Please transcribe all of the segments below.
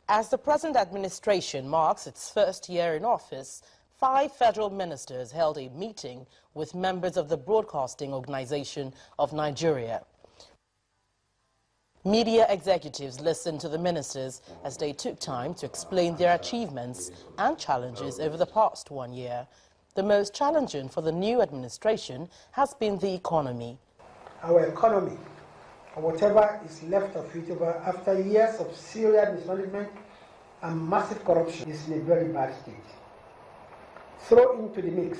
As the present administration marks its first year in office, 5 federal ministers held a meeting with members of the Broadcasting Organization of Nigeria. Media executives listened to the ministers as they took time to explain their achievements and challenges over the past 1 year. The most challenging for the new administration has been the economy. Our economy, or whatever is left of it after years of serious mismanagement and massive corruption, is in a very bad state. Throw into the mix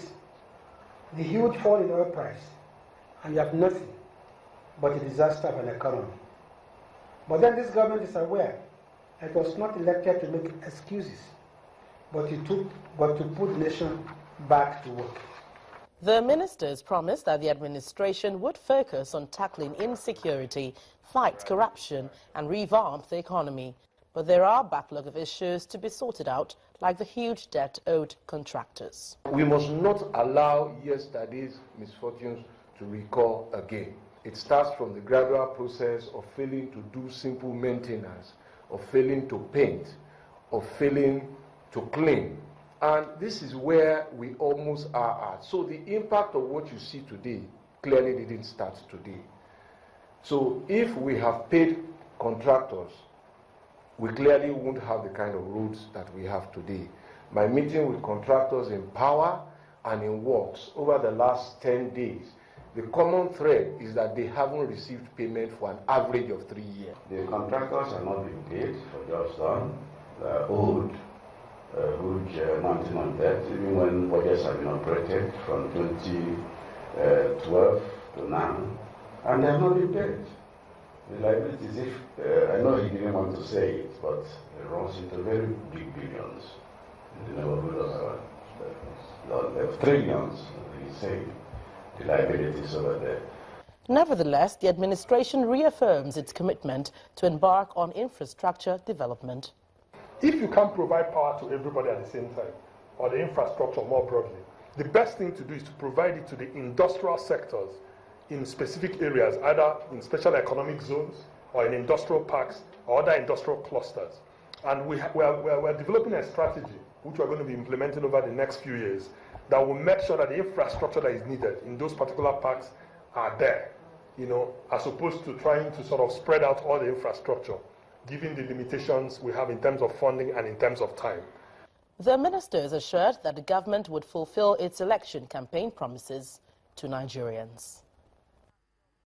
the huge fall in oil price, and you have nothing but a disaster of an economy. But then this government is aware it was not elected to make excuses, but to put the nation back to work. The ministers promised that the administration would focus on tackling insecurity, fight corruption and revamp the economy. But there are a backlog of issues to be sorted out, like the huge debt owed contractors. We must not allow yesterday's misfortunes to recur again. It starts from the gradual process of failing to do simple maintenance, of failing to paint, of failing to clean. And this is where we almost are at. So the impact of what you see today clearly didn't start today. So if we have paid contractors, we clearly won't have the kind of roads that we have today. My meeting with contractors in power and in works over the last 10 days, the common thread is that they haven't received payment for an average of 3 years. The contractors are not being paid for jobs done. They are owed a huge mountain of debt, even when budgets have been operated from 2012 to now, and they have not been paid. The liabilities, I know he didn't want to say it, but it runs into very big billions in the neighborhood of trillions, he said. The liabilities over there. Nevertheless, the administration reaffirms its commitment to embark on infrastructure development. If you can't provide power to everybody at the same time, or the infrastructure more broadly, the best thing to do is to provide it to the industrial sectors in specific areas, either in special economic zones or in industrial parks or other industrial clusters. And we're developing a strategy which we're going to be implementing over the next few years that will make sure that the infrastructure that is needed in those particular parks are there, as opposed to trying to sort of spread out all the infrastructure, given the limitations we have in terms of funding and in terms of time. The ministers assured that the government would fulfill its election campaign promises to Nigerians.